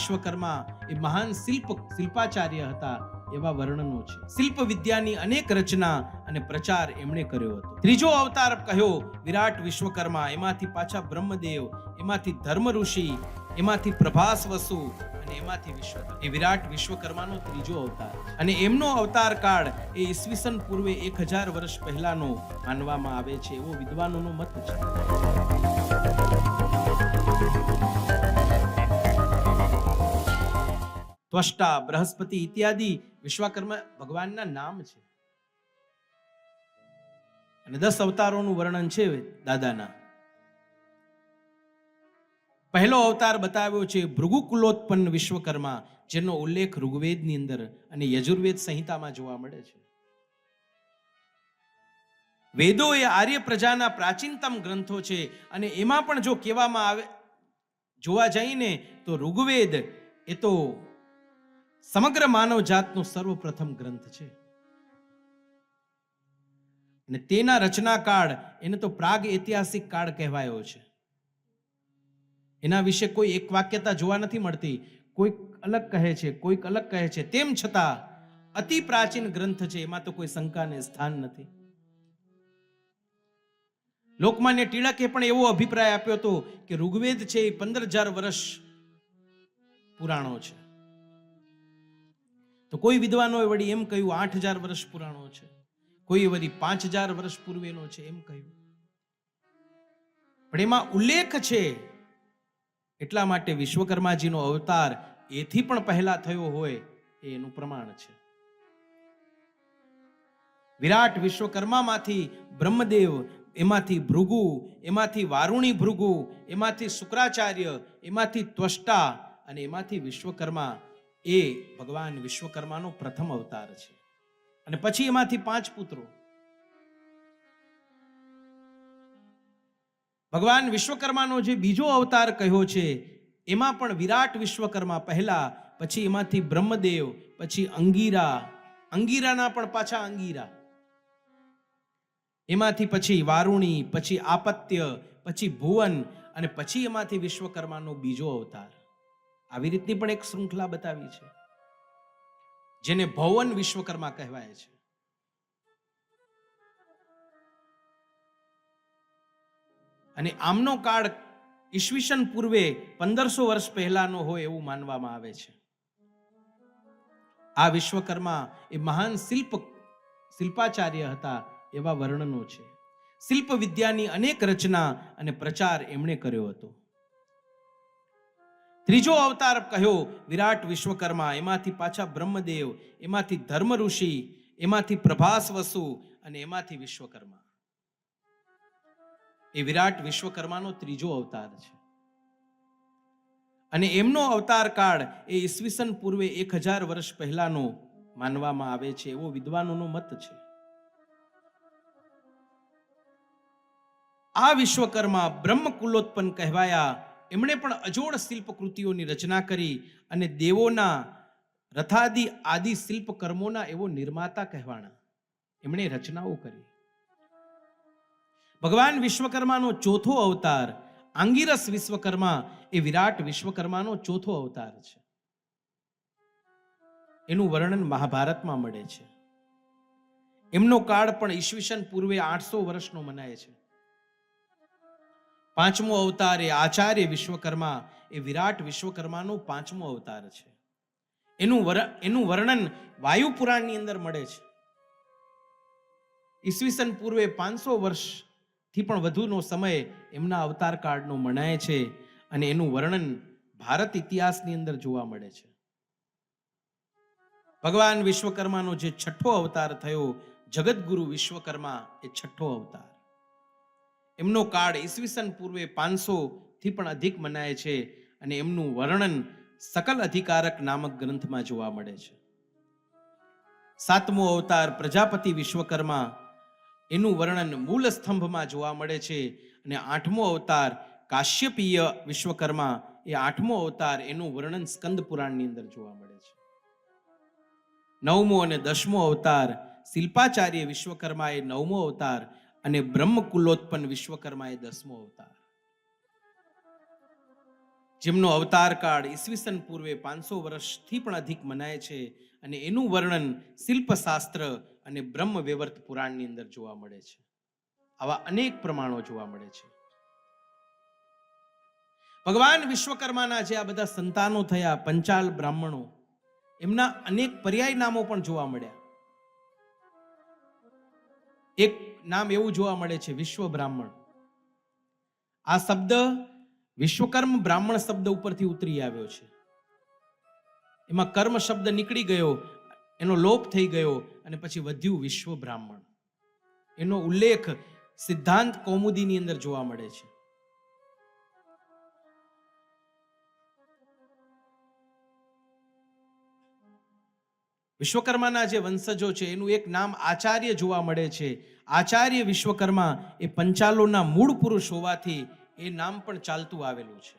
વિશ્વકર્મા એ મહાન શિલ્પાચાર્ય હતા એવા વર્ણનો છે. શિલ્પ વિદ્યાની અનેક રચના અને પ્રચાર એમણે કર્યો હતો. ત્રીજો અવતાર કહ્યો વિરાટ વિશ્વકર્મા, એમાંથી પાછા બ્રહ્મદેવ, એમાંથી ધર્મ ઋષિ, એમાંથી પ્રભાસ વસુ અને એમાંથી વિશ્વકર્મા. એ વિરાટ વિશ્વકર્માનો ત્રીજો અવતાર અને એમનો અવતાર કાળ એ ઈસવીસન પૂર્વે 1000 વર્ષ પહેલાનો માનવામાં આવે છે એવો વિદ્વાનોનો મત છે. ત્વષ્ટા, બૃહસ્પતિ ઇત્યાદિ વિશ્વકર્મા ભગવાનના નામ છે અને 10 અવતારોનું વર્ણન છે દાદાના. પહેલો અવતાર બતાવ્યો છે ભૃગુકુલોત્પન્ન વિશ્વકર્મા, જેનો ઉલ્લેખ ઋગ્વેદની અંદર અને યજુર્વેદ સંહિતામાં જોવા મળે છે. વેદો એ આર્ય પ્રજાના પ્રાચીનતમ ગ્રંથો છે અને એમાં પણ જો કહેવામાં આવે જોવા જઈને તો ઋગ્વેદ એ તો સમગ્ર માનવ જાતનો સર્વપ્રથમ ગ્રંથ છે અને તેના રચના કાળ એને તો પ્રાગ ઐતિહાસિક કાળ કહેવાયો છે. એના વિશે કોઈ એક વાક્યતા જોવા નથી મળતી. કોઈક અલગ કહે છે, કોઈક અલગ કહે છે. તેમ છતાં અતિ પ્રાચીન ગ્રંથ છે, એમાં તો કોઈ શંકાને સ્થાન નથી. લોકમાન્ય ટિળકે પણ એવો અભિપ્રાય આપ્યો હતો કે ઋગ્વેદ છે એ 15000 વર્ષ પુરાણો છે. તો કોઈ વિદ્વાનોએ વળી એમ કહ્યું 8000 વર્ષ પુરાણો છે, કોઈ વળી 5000 વર્ષ પૂર્વેનો છે એમ કહ્યું. પણ એમાં ઉલ્લેખ છે એટલા માટે વિશ્વકર્માજીનો અવતાર એથી પણ પહેલા થયો હોય એનું પ્રમાણ છે. વિરાટ વિશ્વકર્મામાંથી બ્રહ્મદેવ, એમાંથી ભૃગુ, એમાંથી વારુણી ભૃગુ, એમાંથી શુક્રાચાર્ય, એમાંથી ત્વષ્ટા અને એમાંથી વિશ્વકર્મા એ ભગવાન વિશ્વકર્માનો પ્રથમ અવતાર છે. અને પછી એમાંથી 5 પુત્રો. ભગવાન વિશ્વકર્માનો જે બીજો અવતાર કહ્યો છે એમાં પણ વિરાટ વિશ્વકર્મા પહેલા, પછી એમાંથી બ્રહ્મદેવ, પછી અંગીરા, અંગીરાના પણ પાછા અંગીરા, એમાંથી પછી વારુણી, પછી આપત્ય, પછી ભુવન અને પછી એમાંથી વિશ્વકર્માનો બીજો અવતાર. આવી રીતની પણ એક શૃંખલા બતાવી છે જેને ભુવન વિશ્વકર્મા કહેવાય છે. અને આમનો કાળ ઈસવીસન પૂર્વે 1500 વર્ષ પહેલાનો હોય એવું માનવામાં આવે છે. આ વિશ્વકર્મા એ મહાન શિલ્પાચાર્ય હતા એવા વર્ણનો છે. શિલ્પ વિદ્યાની અનેક રચના અને પ્રચાર એમણે કર્યો હતો. ત્રીજો અવતાર કહ્યો વિરાટ વિશ્વકર્મા, એમાંથી પાછા બ્રહ્મદેવ, એમાંથી ધર્મ ઋષિ, એમાંથી પ્રભાસ વસુ અને એમાંથી વિશ્વકર્મા. એ વિરાટ વિશ્વકર્માનો ત્રીજો અવતાર છે અને એમનો અવતાર કાળ એ ઈસવીસન પૂર્વે 1000 વર્ષ પહેલાનો માનવામાં આવે છે એવો વિદ્વાનોનો મત છે. આ વિશ્વકર્મા બ્રહ્મકુલોત્પન્ન કહેવાયા. એમણે પણ અજોડ શિલ્પ કૃતિઓની રચના કરી અને દેવોના રથાદિ આદિ શિલ્પ કર્મોના એવો નિર્માતા કહેવાણા. એમણે રચનાઓ કરી. ભગવાન વિશ્વકર્માનો ચોથો અવતાર આંગિરસ વિશ્વકર્મા એ વિરાટ વિશ્વકર્માનો ચોથો અવતાર છે. એનું વર્ણન મહાભારતમાં મળે છે. એમનો કાળ પણ ઈસવીસન પૂર્વે 800 વર્ષનો મનાય છે. પાંચમો અવતાર એ આચાર્ય વિશ્વકર્મા એ વિરાટ વિશ્વકર્માનો પાંચમો અવતાર છે. એનું વર્ણન વાયુ પુરાણની અંદર મળે છે. ઈસવીસન પૂર્વે 500 વર્ષથી પણ વધુનો સમય એમના અવતાર કાળનો મનાય છે અને એનું વર્ણન ભારત ઇતિહાસની અંદર જોવા મળે છે. ભગવાન વિશ્વકર્માનો જે છઠ્ઠો અવતાર થયો જગતગુરુ વિશ્વકર્મા એ છઠ્ઠો અવતાર. એમનો કાળ ઈસવીસન પૂર્વે 500 થી પણ અધિક મનાય છે અને એમનું વર્ણન સકલ અધિકારક નામક ગ્રંથમાં જોવા મળે છે. સાતમો અવતાર પ્રજાપતિ વિશ્વકર્મા એનું વર્ણન મૂળ સ્તંભમાં જોવા મળે છે અને આઠમો અવતાર કાશ્યપીય વિશ્વકર્મા એ આઠમો અવતાર એનું વર્ણન સ્કંદ પુરાણની અંદર જોવા મળે છે. નવમો અને દસમો અવતાર શિલ્પાચાર્ય વિશ્વકર્મા એ નવમો અવતાર અને બ્રહ્મકુલોત્પન્ન વિશ્વકર્મા એ 10મો અવતાર. જેમનો અવતાર કાળ ઈસવીસન પૂર્વે 500 વર્ષથી પણ અધિક મનાય છે અને એનું વર્ણન શિલ્પશાસ્ત્ર અને બ્રહ્મ વૈવર્ત પુરાણની અંદર જોવા મળે છે. આવા અનેક પ્રમાણો જોવા મળે છે. ભગવાન વિશ્વકર્માના જે આ બધા સંતાનો થયા, પંચાલ બ્રાહ્મણો, એમના અનેક પર્યાય નામો પણ જોવા મળ્યા. એક નામ એવું જોવા મળે છે વિશ્વ બ્રાહ્મણ. આ શબ્દ વિશ્વકર્મ બ્રાહ્મણ શબ્દ ઉપરથી ઉતરી આવ્યો છે. એમાં કર્મ શબ્દ નીકળી ગયો, એનો લોપ થઈ ગયો અને પછી વધ્યું વિશ્વ બ્રાહ્મણ. એનો ઉલ્લેખ સિદ્ધાંત કૌમુદીની અંદર જોવા મળે છે. વિશ્વકર્માના જે વંશજો છે એનું એક નામ આચાર્ય જોવા મળે છે. આચાર્ય વિશ્વકર્મા એ પંચાલોના મૂળ પુરુષ હોવાથી એ નામ પણ ચાલતું આવેલું છે.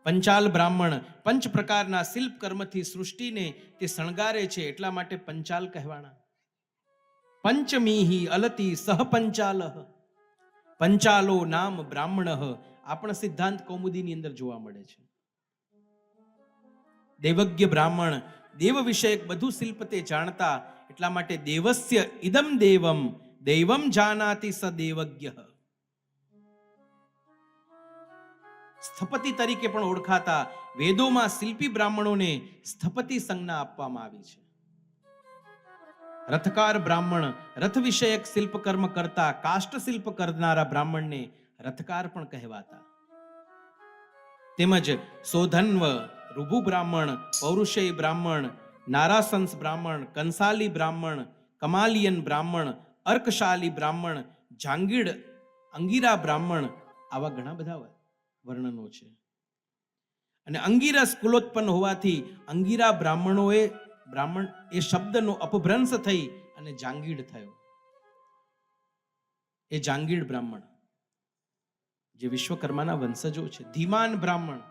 પંચાલ બ્રાહ્મણ પંચ પ્રકારના શિલ્પ કર્મથી સૃષ્ટિને તે શણગારે છે, એટલા માટે પંચાલ કહેવાના. પંચમીહિ અલતી સહ પંચાલઃ પંચાલો નામ બ્રાહ્મણ આપણા સિદ્ધાંત કૌમુદીની અંદર જોવા મળે છે. દેવજ્ઞ બ્રાહ્મણ દેવ વિષયક બધું શિલ્પ તે જાણતા, એટલા માટે દેવસ્ય ઇદમ દેવમ દૈવમ જાનાતિ સ દેવજ્ઞ. સ્થપતિ તરીકે પણ ઓળખાતા વેદોમાં શિલ્પી બ્રાહ્મણોને સ્થપતિ સંજ્ઞા આપવામાં આવી છે. રથકાર બ્રાહ્મણ રથ વિષયક શિલ્પ કર્મ કરતા, કાષ્ટ શિલ્પ કરનારા બ્રાહ્મણને રથકાર પણ કહેવાતા. તેમજ સોધન્વ ઋભુ બ્રાહ્મણ, પૌરુષેય બ્રાહ્મણ, નારાસંસ બ્રાહ્મણ, કંસાલી બ્રાહ્મણ, કમાલિયન બ્રાહ્મણ, અર્કશાલી બ્રાહ્મણ, જાંગીડ અંગીરા બ્રાહ્મણ, આવા ઘણા બધા વર્ણનો છે. અને અંગીરસ કુલોત્પન્ન હોવાથી અંગીરા બ્રાહ્મણ એ શબ્દનો અપભ્રંશ થઈ અને જાંગીડ થયો. એ જાંગીડ બ્રાહ્મણ જે વિશ્વકર્માના વંશજો છે. ધીમાન બ્રાહ્મણ,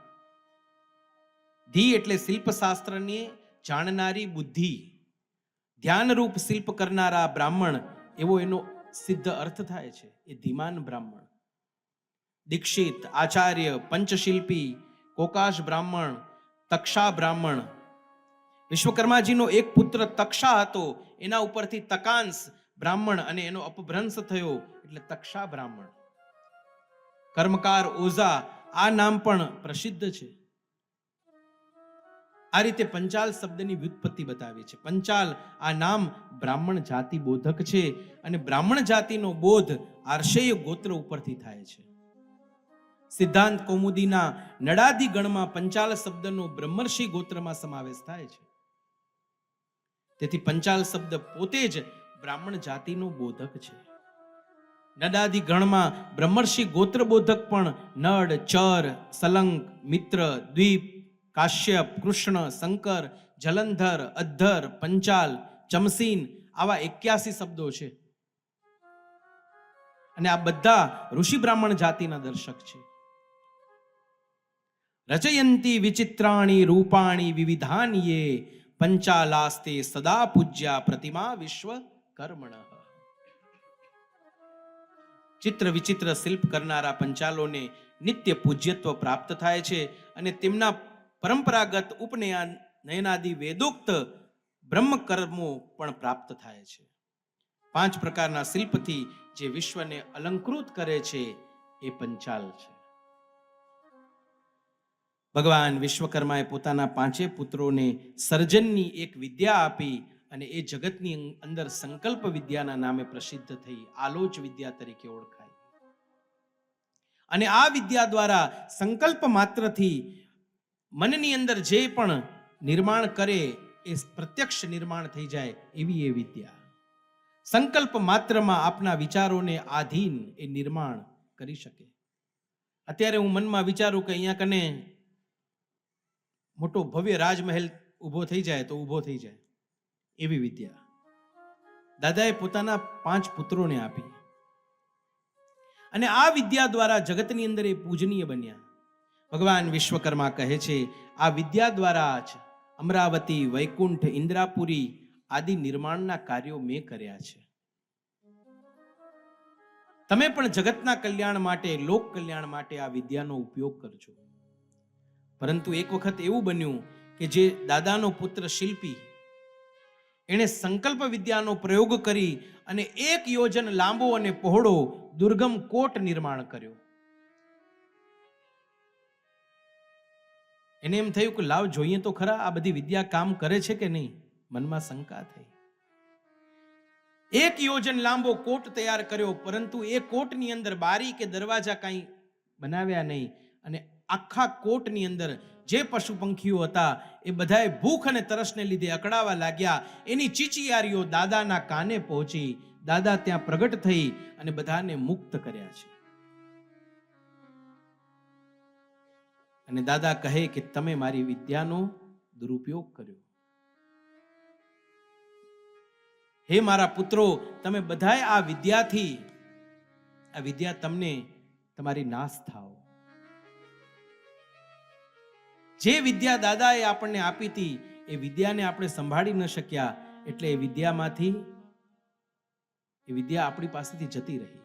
ધી એટલે શિલ્પશાસ્ત્રની જાણનારી બુદ્ધિ, ધ્યાનરૂપ શિલ્પ કરનારા બ્રાહ્મણ એવો એનો સિદ્ધ અર્થ થાય છે. એ ધીમાન બ્રાહ્મણ. દીક્ષિત, આચાર્ય, પંચશિલ્પી, કોકાશ બ્રાહ્મણ, તક્ષા બ્રાહ્મણ. વિશ્વકર્માજીનો એક પુત્ર તક્ષા હતો, એના ઉપરથી તકાંસ બ્રાહ્મણ અને એનો અપભ્રંશ થયો એટલે તક્ષા બ્રાહ્મણ. કર્મકાર ઓઝા આ નામ પણ પ્રસિદ્ધ છે. આ રીતે પંચાલ શબ્દની વ્યુત્પત્તિ બતાવી છે. પંચાલ આ નામ બ્રાહ્મણ જાતિ બોધક છે અને બ્રાહ્મણ જાતિનો બોધ આર્ષેય ગોત્ર ઉપરથી થાય છે. સિદ્ધાંત કૌમુદીના નડાદી ગણમાં પંચાલ શબ્દનો બ્રહ્મર્ષિ ગોત્રમાં સમાવેશ થાય છે. તેથી પંચાલ શબ્દ પોતે જ બ્રાહ્મણ જાતિનો બોધક છે. નડાદી ગણમાં બ્રહ્મર્ષિ ગોત્ર બોધક પણ નડ, ચર, સલંક, મિત્ર, દ્વીપ, કાશ્યપ, કૃષ્ણ, શંકર, જલંધર, અદ્ધર, પંચાલ, ચમસીન આવા 81 શબ્દો છે. અને આ બધા ઋષિ બ્રાહ્મણ જાતિના દર્શક છે. રચયંતી વિચિત્રાણી રૂપાણી વિવિધાની પંચાલાસ્તે સદા પૂજ્યા પ્રતિમા વિશ્વ કર્મણ. ચિત્ર વિચિત્ર શિલ્પ કરનારા પંચાલોને નિત્ય પૂજ્યત્વ પ્રાપ્ત થાય છે અને તેમના પરંપરાગત ઉપનયનાદિ વેદોક્ત બ્રહ્મ કર્મો પણ પ્રાપ્ત થાય છે. 5 પ્રકારના શિલ્પથી જે વિશ્વને અલંકૃત કરે છે એ પંચાલ છે. ભગવાન વિશ્વકર્માએ પોતાના 5 પુત્રોને સર્જનની એક વિદ્યા આપી અને એ જગતની અંદર સંકલ્પ વિદ્યાના નામે પ્રસિદ્ધ થઈ, આલોચ વિદ્યા તરીકે ઓળખાય. અને આ વિદ્યા દ્વારા સંકલ્પ માત્રથી મનની અંદર જે પણ નિર્માણ કરે એ પ્રત્યક્ષ નિર્માણ થઈ જાય એવી એ વિદ્યા. સંકલ્પ માત્રમાં આપના વિચારોને આધીન એ નિર્માણ કરી શકે. અત્યારે હું મનમાં વિચારું કે અહીંયા કને મોટો ભવ્ય રાજમહેલ ઊભો થઈ જાય તો ઊભો થઈ જાય એવી વિદ્યા દાદાએ પોતાના 5 પુત્રોને આપી. અને આ વિદ્યા દ્વારા જગતની અંદર એ પૂજનીય બન્યા. ભગવાન વિશ્વકર્મા કહે છે આ વિદ્યા દ્વારા જ અમરાવતી, વૈકુંઠ, ઇન્દ્રાપુરી આદિ નિર્માણના કાર્યો મેં કર્યા છે. તમે પણ જગતના કલ્યાણ માટે, લોક કલ્યાણ માટે આ વિદ્યાનો ઉપયોગ કરજો. પરંતુ એક વખત એવું બન્યું કે જે દાદાનો પુત્ર શિલ્પી, એણે સંકલ્પ વિદ્યાનો પ્રયોગ કરી અને 1 યોજન લાંબો અને પહોળો દુર્ગમ કોટ નિર્માણ કર્યો. એને એમ થયું કે લાવ જોઈએ તો ખરા આ બધી વિદ્યા કામ કરે છે કે નહીં. મનમાં શંકા થઈ. 1 યોજન લાંબો કોટ તૈયાર કર્યો, પરંતુ એ કોટની અંદર બારી કે દરવાજા કાંઈ બનાવ્યા નહીં. અને આખા કોટની અંદર જે પશુ પંખીઓ હતા એ બધાએ ભૂખ અને તરસને લીધે અકળાવા લાગ્યા. એની ચીચિયારીઓ દાદાના કાને પહોંચી. દાદા ત્યાં પ્રગટ થઈ અને બધાને મુક્ત કર્યા છે. અને દાદા કહે કે તમે મારી વિદ્યાનો દુરુપયોગ કર્યો. હે મારા પુત્રો, તમે બધાએ આ વિદ્યા તમને તમારી નાશ થાઓ. જે વિદ્યા દાદાએ આપણને આપી હતી એ વિદ્યાને આપણે સંભાળી ન શક્યા, એટલે એ વિદ્યા આપણી પાસેથી જતી રહી.